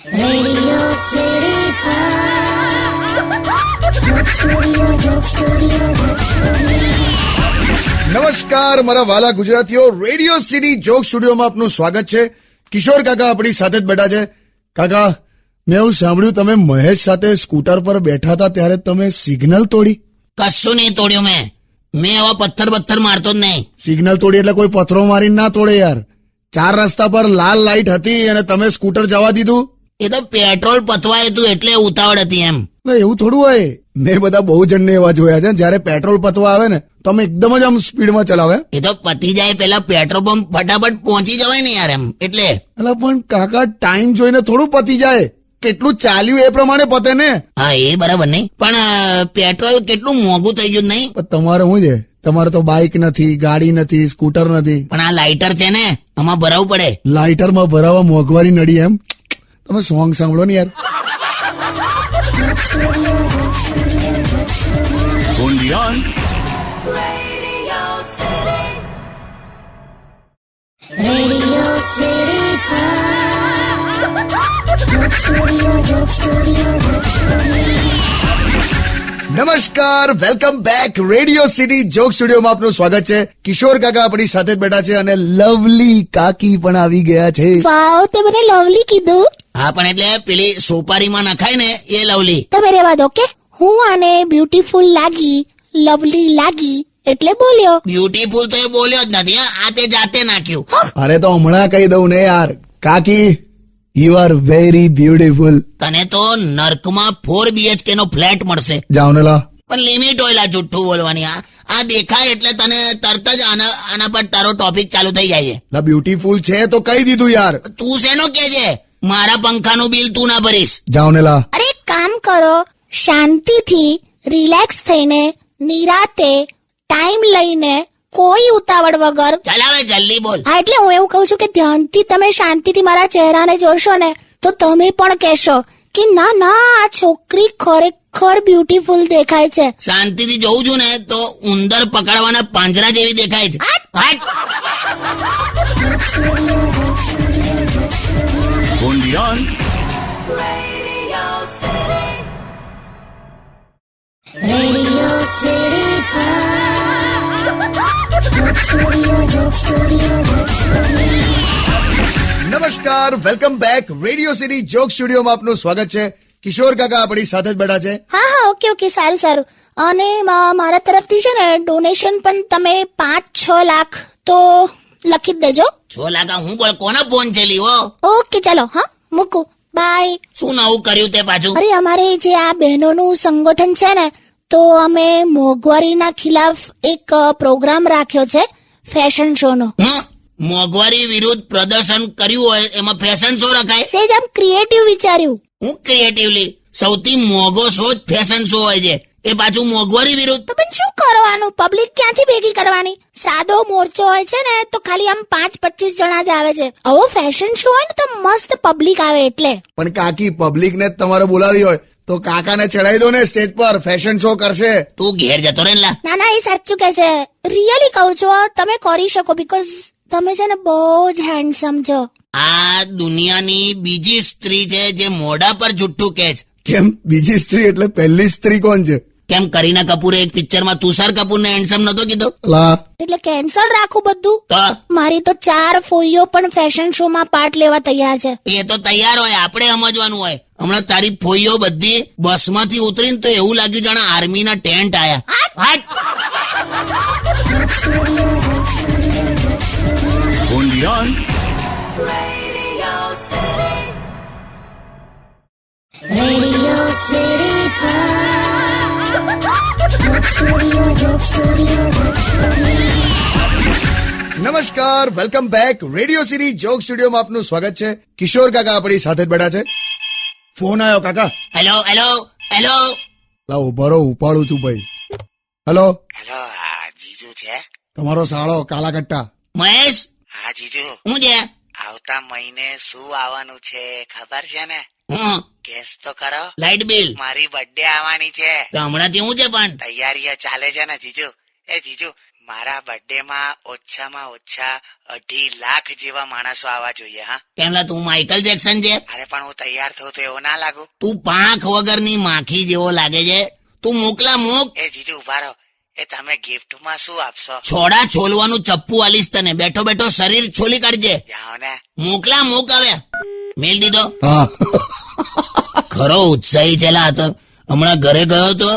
Radio City Joke Studio, Joke Studio, Joke Studio. નમસ્કાર મારા વાલા ગુજરાતીઓ, રેડિયો સિટી જોક સ્ટુડિયોમાં આપનું સ્વાગત છે. કિશોર કાકા આપણી સાથે જ બેઠા છે. કાકા, મેં એવું સાંભળ્યું તમે મહેશ સાથે સ્કૂટર પર બેઠા હતા ત્યારે તમે સિગ્નલ તોડી. કશું નહીં તોડ્યું મેં આવા પથ્થર મારતો જ નહીં. સિગ્નલ તોડી એટલે કોઈ પથ્થરો મારીને ના તોડે યાર. 4 રસ્તા પર લાલ લાઈટ હતી અને તમે સ્કૂટર જવા દીધું. એ તો પેટ્રોલ પતવાય હતું એટલે ઉતાવળ હતી એમ. ના, એવું થોડું હોય. મેં બધા બહુ જણને એવા જોયા છે, જયારે પેટ્રોલ પતવા આવે ને તો અમે એકદમ જ આમ સ્પીડમાં ચલાવે. એ તો પતી જાય પેલા પેટ્રોલ પંપ ફટાફટ પહોંચી જવાય ને યાર એમ એટલે. એટલે પણ કાકા, ટાઈમ જોઈને થોડું પતી જાય. કેટલું ચાલ્યું એ પ્રમાણે પતે ને. હા, એ બરાબર નહીં, પણ પેટ્રોલ કેટલું મોંઘું થઈ ગયું નહીં. પણ તમારે શું છે? તમારે તો બાઇક નથી, ગાડી નથી, સ્કૂટર નથી. પણ આ લાઇટર છે ને, આમાં ભરાવું પડે. લાઇટરમાં ભરાવા મોંઘવારી નડી એમ. તમે સોંગ સાંભળો ને યાર. Radio City Joke Studio, Joke Studio, Joke Studio. નમસ્કાર, welcome back. Radio city joke સ્ટુડિયોમાં આપનું સ્વાગત છે. કિશોર કાકા આપણી સાથે જ બેઠા છે અને લવલી કાકી પણ આવી ગયા છે. વાવ, તે મને લવલી કીધું. હા, પણ એટલે પેલી સોપારીમાં નખાય ને એ લવલી. તમે રેવા દો કે હું આને બ્યુટીફુલ લાગી, લવલી લાગી એટલે બોલ્યો. બ્યુટીફુલ તો એ બોલ્યો જ નથી. આ તે જાતે નાખ્યું. અરે તો હમણાં કહી દઉં ને યાર. કાકી, યુ આર વેરી બ્યુટીફુલ. તને તો નર્કમાં 4 BHK નો ફ્લેટ મળશે. જાઓ ને લા. પણ લિમિટ હોય જુઠ્ઠું બોલવાની. આ દેખાય એટલે તને તરત જ આના પર તારો ટોપિક ચાલુ થઈ જાય છે. લા, બ્યુટીફુલ છે તો કહી દીધું યાર. તું શેનો કે છે? મારા પંખાનું બિલ તું ના ભરીશ. જાઓ ને લા. અરે એક કામ કરો, શાંતિથી રિલેક્સ થઈને નિરાતે ટાઈમ લઈને કોઈ ઉતાવળ વગર. ચાલ હવે જલ્દી બોલ. હા, એટલે હું એવું કહું છું કે ધ્યાનથી તમે શાંતિથી મારા ચહેરાને જોશો ને તો તમે પણ કહેશો કે ના ના, આ છોકરી ખરેખર બ્યુટીફુલ દેખાય છે. શાંતિથી જોઉં છું ને તો ઉંદર પકડવાના પાંજરા જેવી દેખાય છે. હટ! Radio City Joke Studio, Joke Studio, Joke Studio. નમસ્કાર, welcome back. Radio city joke સ્ટુડિયોમાં આપનું સ્વાગત છે. કિશોર કાકા આપણી સાથે જ બેઠા છે. હા હા, ઓકે, સારું. અને મારા તરફથી છે ને ડોનેશન પણ તમે 5-6 લાખ તો લખી જ દેજો. 6 લાખ હું બોલ? કોના ફોન છે લીવો? ઓકે, ચલો, હા મૂકું, બાય. શું નવું કર્યું તે પાછું? અરે, અમારે જે આ બહેનોનું સંગઠન છે ને, તો અમે મોંઘવારીના ખિલાફ એક પ્રોગ્રામ રાખ્યો છે, ફેશન શો નો. મોંઘવારી વિરુદ્ધ પ્રદર્શન કર્યું હોય એમાં ફેશન શો રખાય? સેજ આમ ક્રિએટિવ વિચાર્યું. હું ક્રિએટિવલી? સૌથી મોંઘો શો જ ફેશન શો હોય છે, એ પાછું મોંઘવારી વિરુદ્ધ. તો પણ શું કરવાનું, પબ્લિક ક્યાંથી ભેગી કરવાની? સાદો મોરચો હોય છે ને તો ખાલી આમ 5-25 જણા જ આવે છે. આવો ફેશન શો હોય ને તો મસ્ત પબ્લિક આવે એટલે. પણ કાકી, પબ્લિક ને જ તમારે બોલાવી હોય તો કાકાને ચડાવી દો ને સ્ટેજ પર, ફેશન શો કરશે. તું ઘેર જતો રહે ને લા. ના ના, એ સાચું કે છે. રિયલી કહું છું, તમે કરી શકો, બીકોઝ તમે છે ને બહુ જ હેન્ડસમ છો. આ દુનિયાની બીજી સ્ત્રી છે જે મોઢા પર જુઠ્ઠું કહે છે. કેમ? બીજી સ્ત્રી એટલે પહેલી સ્ત્રી કોણ છે? કેમ કરીના કપૂરે એક પિક્ચરમાં તુષાર કપૂરને હેન્ડસમ નતો કીધો? લા, એટલે કેન્સલ રાખું બધું? તો મારી તો 4 ફોઈઓ પણ ફેશન શો માં પાર્ટ લેવા તૈયાર છે. એ તો તૈયાર હોય, આપણે સમજવાનું હોય. હમણાં તારી ફોઈઓ બધી બસમાંથી ઉતરીને તો એવું લાગ્યું જાણે આર્મીના ટેન્ટ આયા. હટ! Radio City Joke Studio, Joke Studio, Joke Studio. નમસ્કાર, welcome back. Radio city joke સ્ટુડિયોમાં આપનું સ્વાગત છે. કિશોર કાકા આપણી સાથે જ બેઠા છે. ફોન આવ્યો કાકા. હેલો. લા, ઉભા રહો, ઉપાડું છું ભાઈ. હેલો. હેલો, હા જીજુ છે? તમારો સાળો કાલા કટ્ટા. મહેશ, હા જીજુ, હું છે? આવતા મહિને શું આવવાનું છે ખબર છે ને? હું ગેસ તો કરો. Light bill. મારી બર્થડે આવવાની છે. તો હમણાંથી હું છે પણ તૈયારીઓ ચાલે છે ને જીજુ? એ જીજુ, મારા બર્થડે માં ઓછામાં ઓછા 2.5 લાખ જેવા માણસો આવવા જોઈએ. હા, કેમલા તું માઇકલ જેક્સન છે? અરે પણ હું તૈયાર થઉં તો એવું ના લાગુ. તું પાંખ વગરની માખી જેવો લાગે છે. તું મોકલા મોક. એ જીજુ ઉભા રહો. એ તમે ગિફ્ટમાં શું આપશો? છોડા છોલવાનું ચપ્પુ આલીશ તને. બેઠો બેઠો શરીર છોલી કાઢજે. જાઓ ને. મોકલા મોક. હવે મેલ દીધો. હા ખરો ઉત્સાહી છેલા હતો. હમણાં ઘરે ગયો તો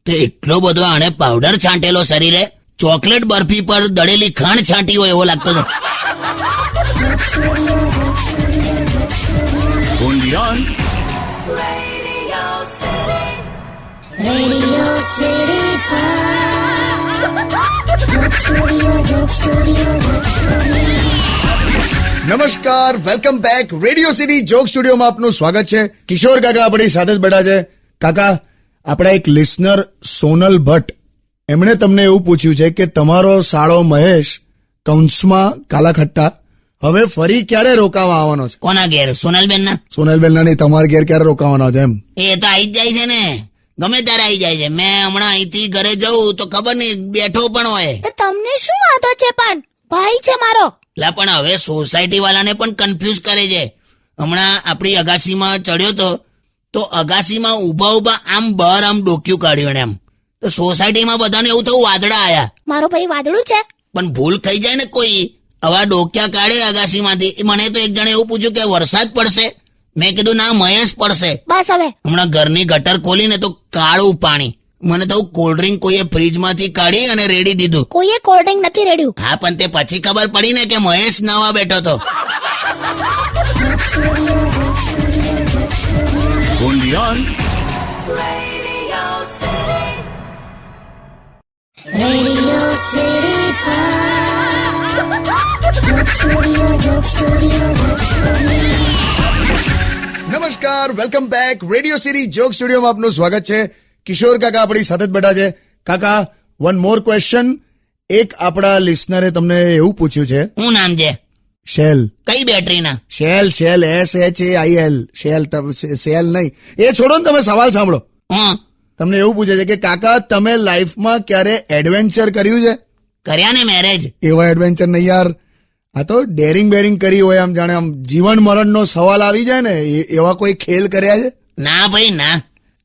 તે એટલો બધો આણે પાવડર છાંટેલો શરીરે, ચોકલેટ બરફી પર દળેલી ખાંડ છાંટી હોય એવો લાગતો હતો. Radio City Joke Studio, Joke Studio, Joke Studio. નમસ્કાર, welcome back. Radio city joke સ્ટુડિયોમાં આપનું સ્વાગત છે. કિશોર કાકા આપણી સાથે જ બેઠા છે. કાકા, આપણા એક લિસનર સોનલ ભટ્ટ, એમણે તમને એવું પૂછ્યું છે કે તમારો સાળો મહેશ કૌંસમાં કાલાખટ્ટા હવે ફરી ક્યારે રોકાવા આવવાનો છે? કોના ઘેર? સોનલબેન ના? સોનલબેન ના નહીં, તમારા ઘેર ક્યારે રોકાવાનો છે એમ? એ તો આવી જ જાય છે ને, ગમે ત્યારે આવી જાય છે. મેં હમણાં અહીંથી ઘરે જઉં તો ખબર નહીં બેઠો પણ હોય. તો તમને શું વાંધો છે? પણ ભાઈ છે મારો. લા પણ હવે સોસાયટી વાળાને પણ કન્ફ્યુઝ કરે છે. હમણાં આપણી અગાસીમાં ચડ્યો તો અગાસીમાં ઉભા ઉભા આમ બહાર આમ ડોક્યું કાઢ્યું એમ. તો સોસાયટીમાં બધાને એવું થયું વાદળા આયા. મારો ભાઈ વાદળું છે. પણ ભૂલ થઈ જાય ને કોઈ, આવા ડોક્યા કાઢે અગાસીમાંથી. મને તો એક જણે એવું પૂછ્યું કે વરસાદ પડશે. મેં કીધું ના, મહેશ પડશે. બસ હવે હમણાં ઘરની ગટર ખોલીને તો કાળું પાણી. મને તો કોલ્ડ ડ્રિંક કોઈએ ફ્રીજમાંથી કાઢી અને રેડી દીધું. કોઈએ કોલ્ડ ડ્રિંક નથી રેડ્યું. હા, પણ તે પછી ખબર પડી ને કે મહેશ નવા બેઠો તો. Radio City Joke Studio, Joke Studio, Joke Studio. નમસ્કાર, welcome back. Radio city joke સ્ટુડિયોમાં આપનું સ્વાગત છે. કિશોર કાકા આપણી સાથે જ બેઠા છે. કાકા, વન મોર ક્વેશ્ચન. એક આપણા લિસનરે તમને એવું પૂછ્યું છે. શું નામ છે? શેલ. કઈ બેટરીના? Shell SHAIL. શેલ નહીં, એ છોડો ને, તમે સવાલ સાંભળો. હા, તમને એવું પૂછે છે કે કાકા, તમે લાઈફમાં ક્યારે એડવેન્ચર કર્યું છે? કર્યા ને મેરેજ. એવા એડવેન્ચર નહીં યાર, આ તો ડેરિંગ બેરિંગ કરી હોય, આમ જાણે આમ જીવન મરણનો સવાલ આવી જાય ને એવા કોઈ ખેલ કર્યા છે? ના ભાઈ ના,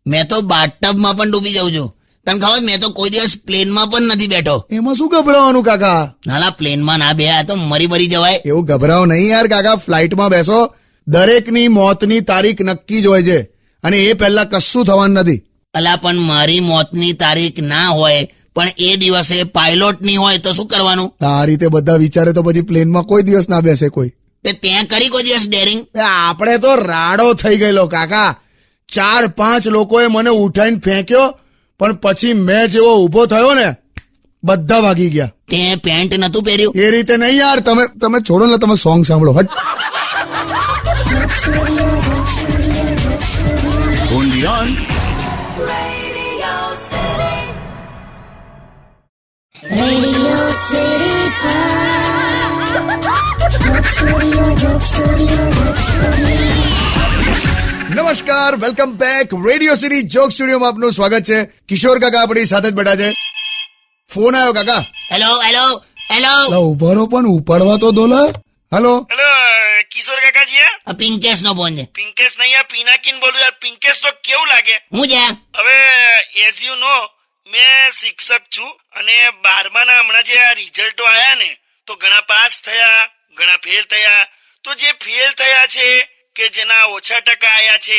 મેં તો બાથટબમાં પણ ડૂબી જાઉં છું. તને ખબર, મેં તો કોઈ દિવસ પ્લેનમાં પણ નથી બેઠો. એમાં શું ગભરાવાનું કાકા? નાલા પ્લેનમાં ના બે, આ તો મરી જવાય. એવું ગભરાવ નહીં યાર કાકા. ફ્લાઇટમાં બેસો, દરેકની મોતની તારીખ નક્કી જ હોય છે અને એ પહેલા કશું થવાનું નથી. અલા પણ મારી મોતની તારીખ ના હોય પણ એ દિવસે પાયલોટ ની હોય તો શું કરવાનું? આ રીતે બધા વિચારે તો પછી પ્લેનમાં કોઈ દિવસ ના બેસે કોઈ. તે ત્યાં કરી કોઈ દિવસ ડેરિંગ? આપણે તો રાડો થઈ ગયેલો કાકા. 4-5 લોકોએ મને ઉઠાઈને ફેંક્યો, પણ પછી મેં જેવો ઉભો થયો ને, બધા ભાગી ગયા. તે પેન્ટ નતું પહેર્યું? એ રીતે નહીં યાર, તમે છોડો ને, તમે સોંગ સાંભળો. હટ. Radio City Joke Studio, Joke Studio, Joke Studio. નમસ્કાર, welcome back. Radio city joke સ્ટુડિયોમાં આપનું સ્વાગત છે. કિશોર કાકા આપણી સાથે જ બેઠા છે. ફોન આવ્યો કાકા. Hello hello hello. ઉભા રહો, પણ ઉપાડવા તો દોલા. હેલો. હેલો કિશોર કાકાજી, આ પિંકેશ નો ફોન છે. પિંકેશ નહીં, આ પિનાકીન બોલું યાર. પિંકેશ તો કેવું લાગે? હું છે? હવે એઝ યુ નો, મેં શિક્ષક છું અને 12માના હમણાં જે આ રિઝલ્ટો આયા ને, તો ઘણા પાસ થયા, ઘણા ફેલ થયા. તો જે ફેલ થયા છે કે જેના ઓછા ટકા આયા છે,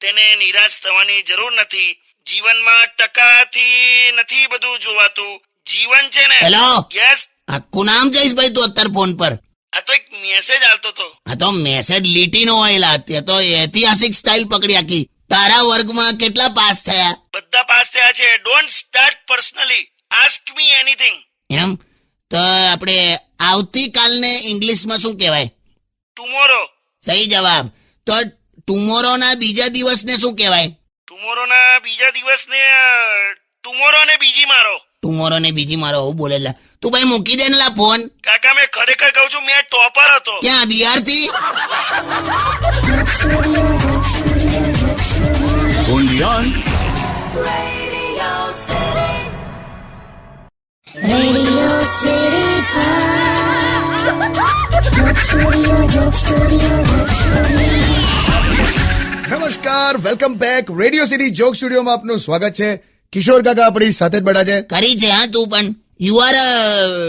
તેને નિરાશ થવાની જરૂર નથી. જીવનમાં ટકાથી નથી બધું જોવાતું, જીવન છે ને. હેલો. યસ. આખું નામ જઈશ ભાઈ તું અત્યારે ફોન પર. આ તો એક મેસેજ આવતો હતો. આ તો મેસેજ લીટી નો હોયલા, તે તો ઐતિહાસિક સ્ટાઇલ પકડી આખી. તારા વર્ગમાં કેટલા પાસ થયા? બધા પાસ થયા છે. Don't start personally, ask me anything. એમ તો આપણે આવતીકાલને ઇંગ્લિશમાં શું કહેવાય? ટુમોરો. સહી જવાબ. તો ટુમોરો ના બીજા દિવસને શું કહેવાય? ટુમોરો ના બીજા દિવસને ટુમોરો ને બીજી મારો. ટુમોરો ને બીજી મારો હું બોલેલા. તું ભાઈ મૂકી દે ને લા ફોન. કાકા મેં ખરેખર કહું છું, મેં ટોપર હતો. ક્યાં? બિહાર થી? Radio નમસ્કાર, welcome back. Radio city joke સ્ટુડિયોમાં આપનું સ્વાગત છે. કિશોર કાકા આપણી સાથે જ બેઠા છે. કરી છે હા તું પણ you are a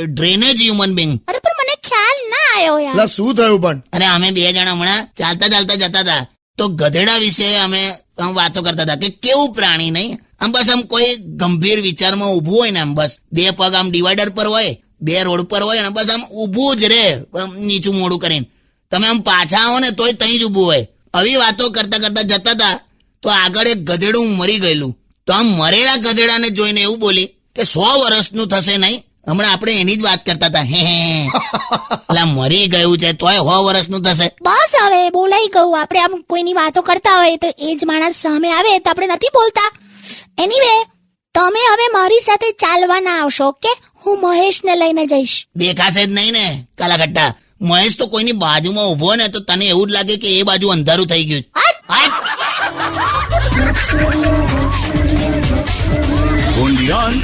drainage human being. અરે પણ મને ખ્યાલ ના આવ્યો યાર. લા શું થયું પણ? અરે અમે બે જણા હમણાં ચાલતા ચાલતા જતા હતા તો ગધેડા વિશે અમે આમ વાતો કરતા હતા કે કેવું પ્રાણી નહીં આમ બસ આમ કોઈ ગંભીર વિચારમાં ઊભું હોય ને આમ બસ બે પગ આમ ડિવાઈડર પર હોય બે રોડ પર હોય ને બસ આમ ઊભું જ રે આમ નીચું મોડું કરીને તમે આમ પાછા આવો ને તોય તઈ જ ઊભું હોય. આવી વાતો કરતા કરતા જતા હતા તો આગળ એક ગધેડું મરી ગયેલું તો આમ મરેલા ગધેડાને જોઈને એવું બોલી કે 100 વર્ષનું થશે નહીં. હમણાં આપણે એની જ વાત કરતા હતા હે એટલે મરી ગયું છે તોય 100 વર્ષનું થશે. બસ હવે બોલાઈ ગયું. આપણે આમ કોઈની વાતો કરતા હોય તો એ જ માણસ સામે આવે તો આપણે નથી બોલતા. એનીવે તમે હવે મારી સાથે ચાલવા ના આવશો ઓકે? હું મહેશને લઈને જઈશ. દેખાશે જ નહીં ને કાલાકટ્ટા. મહેશ તો કોઈની બાજુમાં ઉભો ને તો તને એવું જ લાગે કે એ બાજુ અંધારું થઈ ગયું છે. હટ! હટ! only on